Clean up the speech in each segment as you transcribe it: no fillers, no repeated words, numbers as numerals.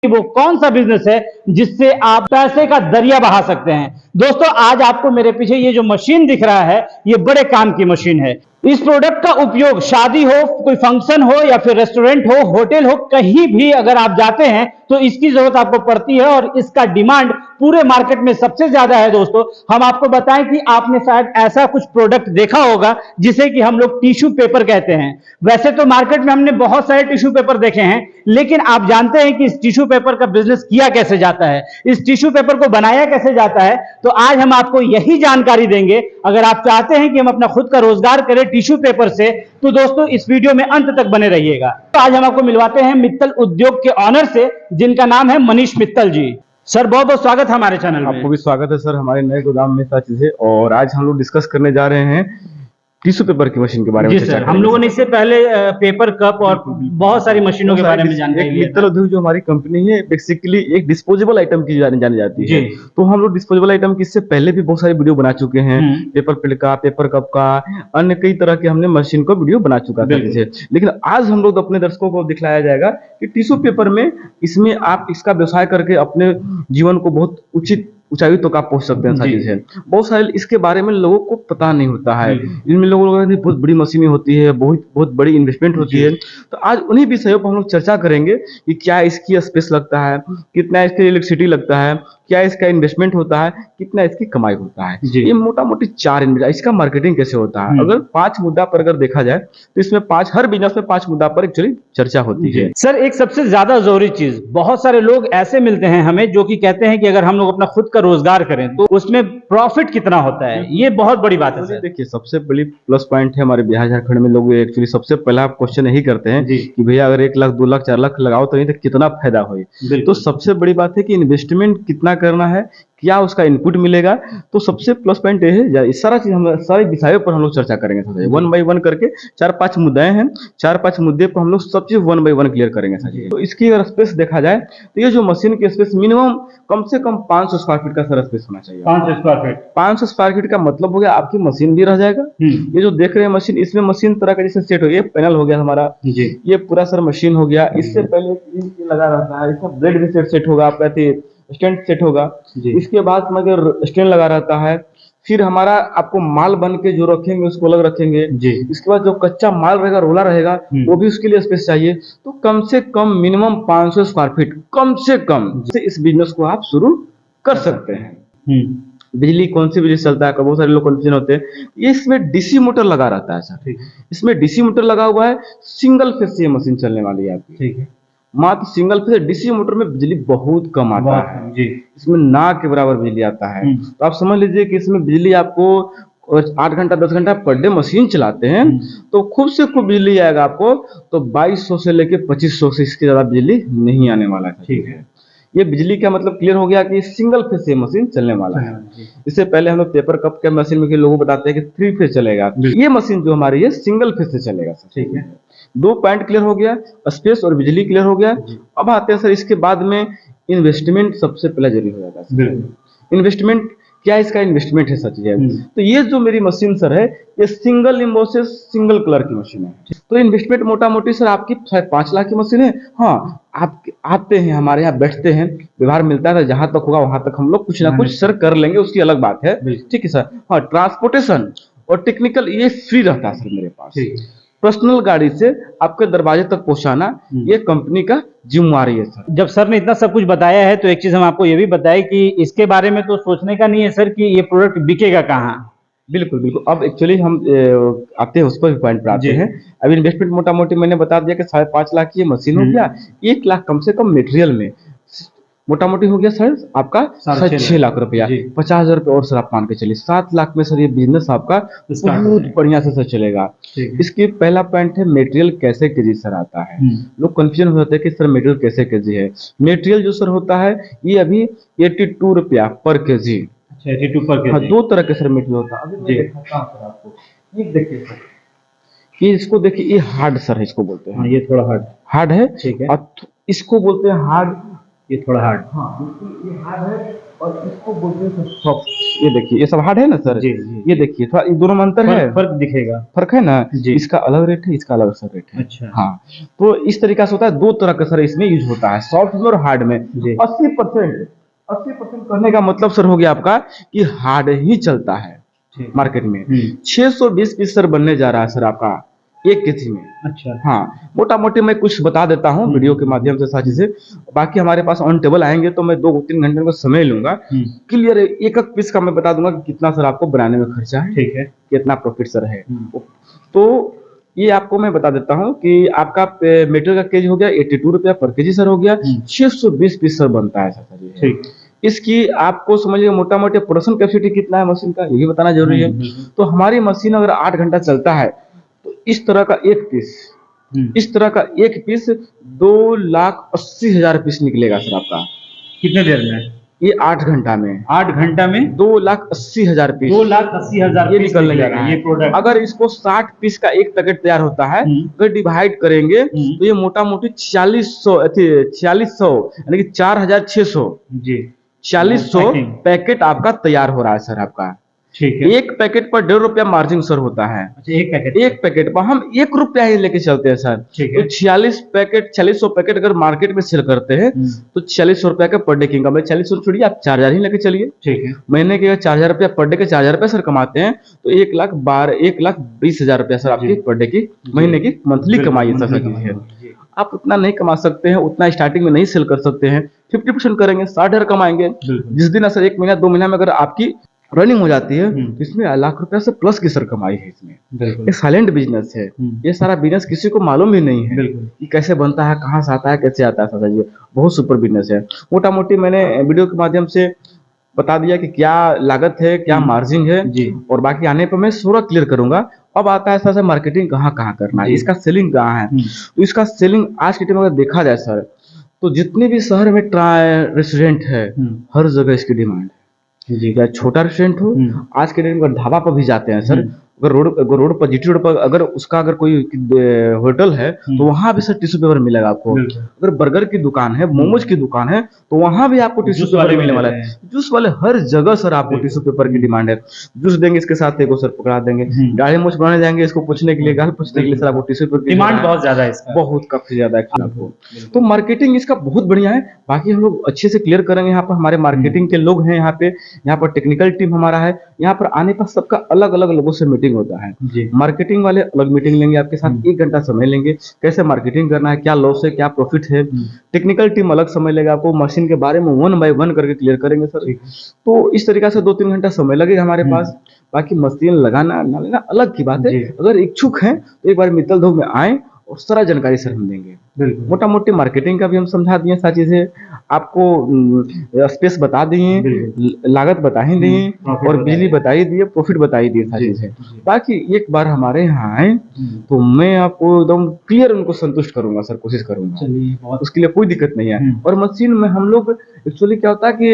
कि वो कौन सा बिजनेस है जिससे आप पैसे का दरिया बहा सकते हैं। दोस्तों, आज आपको मेरे पीछे ये जो मशीन दिख रहा है, ये बड़े काम की मशीन है। इस प्रोडक्ट का उपयोग शादी हो, कोई फंक्शन हो या फिर रेस्टोरेंट हो, होटल हो, कहीं भी अगर आप जाते हैं तो इसकी जरूरत आपको पड़ती है और इसका डिमांड पूरे मार्केट में सबसे ज्यादा है। दोस्तों, हम आपको बताएं कि आपने शायद ऐसा कुछ प्रोडक्ट देखा होगा जिसे कि हम लोग टिश्यू पेपर कहते हैं। वैसे तो मार्केट में हमने बहुत सारे टिश्यू पेपर देखे हैं, लेकिन आप जानते हैं कि इस टिश्यू पेपर का बिजनेस किया कैसे जाता है, इस टिश्यू पेपर को बनाया कैसे जाता है। तो आज हम आपको यही जानकारी देंगे। अगर आप चाहते हैं कि हम अपना खुद का रोजगार करें टिश्यू पेपर से, तो दोस्तों इस वीडियो में अंत तक बने रहिएगा। तो आज हम आपको मिलवाते हैं मित्तल उद्योग के ऑनर से, जिनका नाम है मनीष मित्तल जी। सर, बहुत बहुत स्वागत है हमारे चैनल में। आपको भी स्वागत है सर हमारे नए गोदाम में सारी चीजें। और आज हम लोग डिस्कस करने जा रहे हैं टिश्यू पेपर की मशीन के बारे में। जी सर, हम लोगों ने इससे पहले पेपर कप और बहुत सारी मशीनों के बारे में जानकारी ली। मित्तल उद्योग जो हमारी कंपनी है बेसिकली एक डिस्पोजेबल आइटम की जानी जाती है। तो हम लोग डिस्पोजेबल आइटम की इससे पहले भी बहुत सारी वीडियो बना चुके हैं, पेपर प्लेट का, पेपर कप का, अन्य कई तरह के हमने मशीन को वीडियो बना चुका था। लेकिन आज हम लोग अपने दर्शकों को दिखलाया जाएगा कि टिश्यू पेपर में इसमें आप इसका व्यवसाय करके अपने जीवन को बहुत उचित ऊंचाई तक आप पहुंच सकते हैं। सारी चीजें बहुत सारे इसके बारे में लोगों को पता नहीं होता है। इनमें लोगों को बहुत बड़ी मशीनें होती है, बहुत बहुत बड़ी इन्वेस्टमेंट होती है। तो आज उन्हीं विषयों पर हम लोग चर्चा करेंगे कि क्या इसकी स्पेस लगता है, कितना इसके इलेक्ट्रिसिटी लगता है, क्या इसका इन्वेस्टमेंट होता है, कितना इसकी कमाई होता है। ये मोटा मोटी 4 इसका मार्केटिंग कैसे होता है। अगर 5 मुद्दा पर अगर देखा जाए तो इसमें हर बिजनेस में 5 मुद्दा पर एक्चुअली चर्चा होती है। सर, एक सबसे ज्यादा जरूरी चीज, बहुत सारे लोग ऐसे मिलते हैं हमें जो कि कहते हैं कि अगर हम लोग अपना खुद का रोजगार करें तो उसमें प्रॉफिट कितना होता है। ये बहुत बड़ी बात है सर। देखिए, सबसे बड़ी प्लस पॉइंट है हमारे बिहार झारखंड में लोग एक्चुअली सबसे पहला क्वेश्चन यही करते हैं कि भैया अगर 1 लाख 2 लाख 4 लाख लगाओ तो नहीं तो कितना फायदा हो। तो सबसे बड़ी बात है कि इन्वेस्टमेंट कितना करना है, क्या उसका इनपुट मिलेगा। तो सबसे प्लस पॉइंट ये है, इस सारा चीज हम सारे विषयों पर हम लोग चर्चा करेंगे। 1 बाय 1 करके 4-5 मुद्दे हैं, 4-5 मुद्दे पर हम लोग सब चीज 1 बाय 1 क्लियर करेंगे। तो इसकी अगर स्पेस देखा जाए तो ये जो मशीन की स्पेस मिनिमम कम से कम 500 स्क्वायर फीट का सर स्पेस होना चाहिए। 500 स्क्वायर फीट का मतलब हो गया आपकी मशीन भी रह जाएगा। ये जो देख रहे हैं मशीन, इसमें मशीन तरह का जैसे सेट हो गया, पैनल हो गया हमारा, ये पूरा सर मशीन हो गया। इससे पहले लगा रहता है, इसमें ब्लेड भी सेट होगा, आपका स्टैंड सेट होगा। इसके बाद मगर स्टैंड लगा रहता है। फिर हमारा आपको माल बन के जो रखेंगे उसको अलग रखेंगे। इसके बाद जो कच्चा माल रहेगा, रोला रहेगा, वो भी उसके लिए स्पेस चाहिए। तो कम से कम मिनिमम 500 स्क्वायर फीट कम से कम से इस बिजनेस को आप शुरू कर सकते हैं। बिजली कौन सी बिजली चलता है, बहुत सारे लोग कंफ्यूजन होते हैं। ये इसमें डीसी मोटर लगा रहता है सर। इसमें डीसी मोटर लगा हुआ है, सिंगल फेज से ये मशीन चलने वाली है आपकी। ठीक है, मात्र सिंगल फेज। डीसी मोटर में बिजली बहुत कम आता है जी। इसमें ना के बराबर बिजली आता है। तो आप समझ लीजिए कि इसमें बिजली आपको 8 घंटा 10 घंटा पर डे मशीन चलाते हैं तो खूब से खूब बिजली आएगा आपको। तो 2200 से लेके 2500 से इसके ज्यादा बिजली नहीं आने वाला है। ठीक है, ये बिजली का मतलब क्लियर हो गया कि सिंगल फेज से मशीन चलने वाला है। इससे पहले हम लोग पेपर कप के मशीन में लोगों को बताते हैं कि 3 फेज चलेगा। ये मशीन जो हमारी है सिंगल फेज से चलेगा सर। ठीक है, 2 पॉइंट क्लियर हो गया, स्पेस और बिजली क्लियर हो गया। अब आते हैं सर इसके बाद में इन्वेस्टमेंट सबसे पहले जरूरी हो जाता है। इन्वेस्टमेंट क्या इसका इन्वेस्टमेंट है सच है। तो ये जो मेरी मशीन सर है, ये सिंगल इम्बोसिस सिंगल कलर की मशीन है। तो इन्वेस्टमेंट मोटा मोटी सर आपकी 5 लाख की मशीन है। हाँ, आप आते हैं हमारे यहाँ, बैठते हैं, व्यवहार मिलता है, जहां तक होगा वहां तक हम लोग कुछ ना कुछ सर कर लेंगे, उसकी अलग बात है। ठीक है सर। हाँ, ट्रांसपोर्टेशन और टेक्निकल ये फ्री रहता है सर मेरे पास। पर्सनल गाड़ी से आपके दरवाजे तक पहुंचाना ये कंपनी का जिम्मेवारी है सर। जब सर ने इतना सब कुछ बताया है तो एक चीज हम आपको ये भी बताएं कि इसके बारे में तो सोचने का नहीं है सर कि ये प्रोडक्ट बिकेगा कहाँ। बिल्कुल बिल्कुल। अब एक्चुअली हम आते हैं उस पर भी पॉइंट पर आते हैं। अब इन्वेस्टमेंट मोटा मोटी मैंने बता दिया कि 5.5 लाख की मशीन हो गया, 1 लाख कम से कम मटेरियल में मोटा मोटी हो गया सर आपका 6 लाख रुपया। 50,000 रुपये और सर आप मान के चलिए 7 लाख में सर ये बिजनेस आपका बहुत बढ़िया से सर चलेगा। इसकी पहला पॉइंट है मटेरियल कैसे केजी सर आता है। लोग कंफ्यूजन हो जाते हैं कि सर मटेरियल कैसे केजी है। मटेरियल जो सर होता है ये अभी 82 रुपया पर केजी। 82 पर केजी। हाँ, 2 तरह के सर मटेरियल होता है। अभी मैं दिखाता हूं सर आपको, ये देखिए सर, ये इसको देखिए, ये हार्ड सर है, इसको बोलते हैं। ये थोड़ा हार्ड है। ठीक है। इसको बोलते हैं हार्ड ये थोड़ा हार्ड। हाँ बिल्कुल, ये हार्ड है और इसको बोलते हैं सॉफ्ट। ये देखिए ये सब हार्ड है ना सर। जी जी। ये देखिए थोड़ा ये दोनों में अंतर है, फर्क दिखेगा। फर्क है ना जी। इसका अलग रेट है, इसका अलग सर रेट है। अच्छा। हाँ तो इस तरीका से होता है, दो तरह का सर इसमें यूज होता है, सॉफ्ट में और हार्ड में। जी। 80% करने का मतलब सर हो गया आपका कि हार्ड ही चलता है मार्केट में। 620 पीस सर बनने जा रहा है सर आपका एक केजी में। अच्छा। हाँ मोटा मोटी मैं कुछ बता देता हूँ वीडियो के माध्यम से सारी चीजें, बाकी हमारे पास ऑन टेबल आएंगे तो मैं 2-3 घंटे का समय लूंगा, क्लियर एक एक पीस का मैं बता दूंगा कि कितना सर आपको बनाने में खर्चा है, ठीक है, कितना प्रॉफिट सर है। तो ये आपको मैं बता देता हूँ कि आपका मेटेरियल का केजी हो गया 82 रुपया पर केजी सर हो गया। 620 पीस सर बनता है सर। ठीक, इसकी आपको समझिए मोटा मोटी प्रोडक्शन कैपेसिटी कितना है मशीन का, ये भी बताना जरूरी है। तो हमारी मशीन अगर 8 घंटा चलता है तो इस तरह का एक पीस, इस तरह का एक पीस 2,80,000 पीस निकलेगा सर आपका। कितने देर में? ये 8 घंटा में। 8 घंटा में 2,80,000 पीस, 2,80,000 ये निकलने जा रहा है। ये प्रोडक्ट अगर इसको 60 पीस का एक पैकेट तैयार होता है, अगर डिवाइड करेंगे तो ये मोटा मोटी 4600 यानी कि 4,600 जी 4600 पैकेट आपका तैयार हो रहा है सर आपका। ठीक है। एक पैकेट पर 1.5 रुपया मार्जिन सर होता है। अच्छा, एक पैकेट पर हम 1 रुपया ही लेके चलते हैं सर। तो 4600 पैकेट अगर मार्केट में सेल करते हैं तो 4600 रुपया का पर डे की इनकम है। 4600 छोड़िए, आप 4,000 ही लेके चलिए। ठीक है। महीने के 4,000 रुपया पर डे के 4,000 रुपया सर कमाते हैं तो 1,20,000 रुपया सर आपकी पर डे की महीने की मंथली कमाई सर। आप उतना नहीं कमा सकते हैं, उतना स्टार्टिंग में नहीं सेल कर सकते हैं, 50% करेंगे 60,000 कमाएंगे। जिस दिन सर 1 महीना 2 महीना में अगर आपकी रनिंग हो जाती है तो इसमें लाख रुपया से प्लस की सर कमाई है इसमें। एक साइलेंट बिजनेस है, ये सारा बिजनेस किसी को मालूम भी नहीं है कि कैसे बनता है, कहाँ से आता है, कैसे आता है सर। ये बहुत सुपर बिजनेस है। मोटा मोटी मैंने वीडियो के माध्यम से बता दिया कि क्या लागत है, क्या मार्जिन है, और बाकी आने पर मैं पूरा क्लियर करूंगा। अब आता है सर मार्केटिंग कहाँ कहाँ करना है, इसका सेलिंग कहाँ है। तो इसका सेलिंग आज के टाइम में अगर देखा जाए सर तो जितने भी शहर में रेस्टोरेंट है हर जगह इसकी डिमांड है। या छोटा रेस्टोरेंट हो, आज के दिन ढाबा पर भी जाते हैं सर। अगर रोड पर जीटी रोड पर अगर उसका अगर कोई होटल है तो वहां भी सर टिश्यू पेपर मिलेगा आपको। अगर बर्गर की दुकान है, मोमोज की दुकान है तो वहां भी आपको टिश्यू पेपर मिलने वाला है। जूस वाले हर जगह सर आपको टिश्यू पेपर की डिमांड है। जूस देंगे इसके साथ एक सर पकड़ा देंगे, गाड़ी मोछ बनाने जाएंगे इसको पूछने के लिए, गाल पूछने के लिए सर आपको टिश्यू पेपर की डिमांड बहुत ज्यादा है इसका, बहुत काफी ज्यादा है आपको। तो मार्केटिंग इसका बहुत बढ़िया है। बाकी हम लोग अच्छे से क्लियर करेंगे। यहाँ पर हमारे मार्केटिंग के लोग हैं, यहाँ पर टेक्निकल टीम हमारा है। यहाँ पर आने पर सबका अलग अलग लोगों से मीटिंग होता है। मार्केटिंग वाले अलग मीटिंग लेंगे आपके साथ, 1 घंटा समय लेंगे, कैसे मार्केटिंग करना है, क्या लॉस है, क्या प्रॉफिट है। टेक्निकल टीम अलग समय लेगा, आपको मशीन के बारे में 1 बाय 1 करके क्लियर करेंगे सर। तो इस तरीके से 2-3 घंटा समय लगेगा हमारे पास। बाकी मशीन लगाना ना लेना अलग की बात है। अगर इच्छुक हैं तो एक बार मित्तल धोख में आए और सारा जानकारी सर हम देंगे। मोटा मोटी मार्केटिंग का भी हम समझा दिए, सारी चीजें आपको स्पेस बता दिए, लागत बता ही दिए, और बिजली बता ही दिए, प्रॉफिट बता ही दिए सारी चीजें। बाकी एक बार हमारे यहाँ आए तो मैं आपको एकदम क्लियर उनको संतुष्ट करूंगा सर, कोशिश करूंगा। उसके लिए कोई दिक्कत नहीं है। और मशीन में हम लोग एक्चुअली क्या होता है कि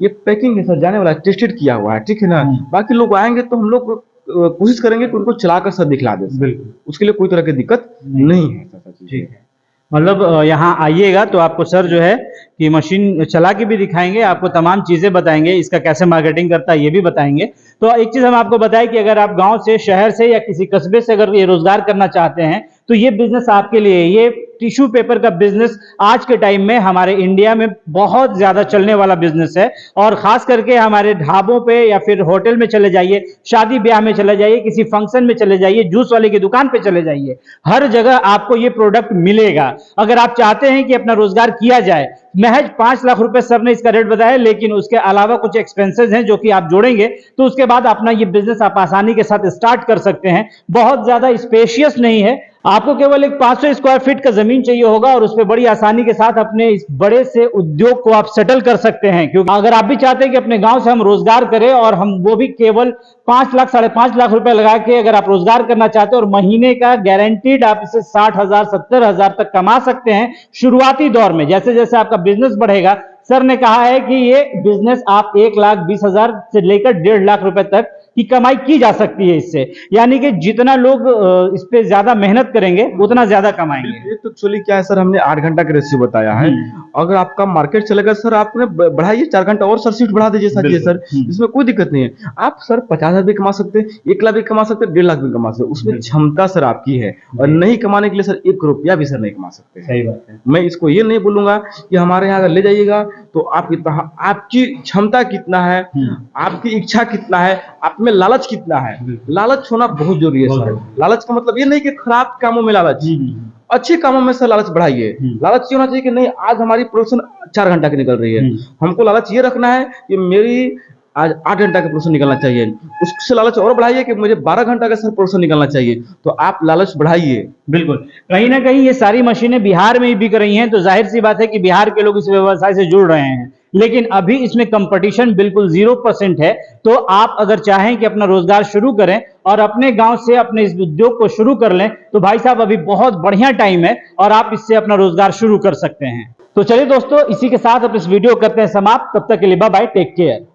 ये पैकिंग है सर, जाने वाला टेस्टेड किया हुआ है, ठीक है ना। बाकी लोग आएंगे तो हम लोग कोशिश करेंगे कि उनको चलाकर सर दिखला दे। बिल्कुल, उसके लिए कोई तरह की दिक्कत नहीं है सर। ठीक है, मतलब यहाँ आइएगा तो आपको सर जो है कि मशीन चला के भी दिखाएंगे, आपको तमाम चीजें बताएंगे, इसका कैसे मार्केटिंग करता है ये भी बताएंगे। तो एक चीज हम आपको बताएं कि अगर आप गांव से, शहर से या किसी कस्बे से अगर ये रोजगार करना चाहते हैं तो ये बिजनेस आपके लिए। ये टिश्यू पेपर का बिजनेस आज के टाइम में हमारे इंडिया में बहुत ज्यादा चलने वाला बिजनेस है। और खास करके हमारे ढाबों पे या फिर होटल में चले जाइए, शादी ब्याह में चले जाइए, किसी फंक्शन में चले जाइए, जूस वाले की दुकान पे चले जाइए, हर जगह आपको ये प्रोडक्ट मिलेगा। अगर आप चाहते हैं कि अपना रोजगार किया जाए, महज 5 लाख रुपए सर ने इसका रेट बताया, लेकिन उसके अलावा कुछ एक्सपेंसेस हैं जो कि आप जोड़ेंगे तो उसके बाद अपना ये बिजनेस आप आसानी के साथ स्टार्ट कर सकते हैं। बहुत ज्यादा स्पेशियस नहीं है, आपको केवल एक 500 स्क्वायर फीट का जमीन चाहिए होगा और उस पर बड़ी आसानी के साथ अपने इस बड़े से उद्योग को आप सेटल कर सकते हैं। क्योंकि अगर आप भी चाहते हैं कि अपने गांव से हम रोजगार करें, और हम वो भी केवल 5 लाख 5.5 लाख रुपए लगा के अगर आप रोजगार करना चाहते हैं, और महीने का गारंटीड आप इसे 60,000 70,000 तक कमा सकते हैं शुरुआती दौर में। जैसे जैसे आपका बिजनेस बढ़ेगा, सर ने कहा है कि ये बिजनेस आप 1,20,000 से लेकर 1.5 लाख रुपए तक कि कमाई की जा सकती है इससे, यानी कि जितना लोग इस पे ज्यादा मेहनत करेंगे उतना ज्यादा कमाएंगे। ये तो एक्चुअली क्या है सर, हमने 8 घंटा का रेशियो बताया है। अगर आपका मार्केट चलेगा सर, आपने बढ़ाइए 4 घंटा और सर, शिफ्ट बढ़ा दीजिए सर, ये सर इसमें कोई दिक्कत नहीं है। आप सर 50,000 भी कमा सकते हैं, 1 लाख भी कमा सकते हैं, 1.5 लाख भी कमा सकते हैं, उसमें क्षमता सर आपकी है। और नहीं कमाने के लिए सर 1 रुपया भी सर नहीं कमा सकते हैं। सही बात है। मैं इसको ये नहीं बोलूंगा कि हमारे यहाँ अगर ले जाइएगा तो आप कितना, आपकी क्षमता कितना है, आपकी इच्छा कितना है, आप में लालच कितना है। लालच होना बहुत जरूरी है सर। लालच का मतलब ये नहीं कि खराब कामों में लालच, अच्छे कामों में सर लालच बढ़ाइए। लालच ये होना चाहिए कि नहीं, आज हमारी प्रोडक्शन 4 घंटा की निकल रही है, हमको लालच ये रखना है कि मेरी आज 8 घंटा का प्रोडक्शन निकलना चाहिए। उससे लालच और बढ़ाइए कि मुझे 12 घंटा का सर प्रोडक्शन निकलना चाहिए, तो आप लालच बढ़ाइए। बिल्कुल, कहीं ना कहीं ये सारी मशीनें बिहार में ही बिक रही हैं, तो जाहिर सी बात है कि बिहार के लोग इस व्यवसाय से जुड़ रहे हैं, लेकिन अभी इसमें कंपटीशन बिल्कुल 0% है। तो आप अगर चाहें कि अपना रोजगार शुरू करें और अपने गांव से अपने इस उद्योग को शुरू कर लें, तो भाई साहब अभी बहुत बढ़िया टाइम है और आप इससे अपना रोजगार शुरू कर सकते हैं। तो चलिए दोस्तों, इसी के साथ अब इस वीडियो करते हैं समाप्त। तब तक के लिए बाय बाय, टेक केयर।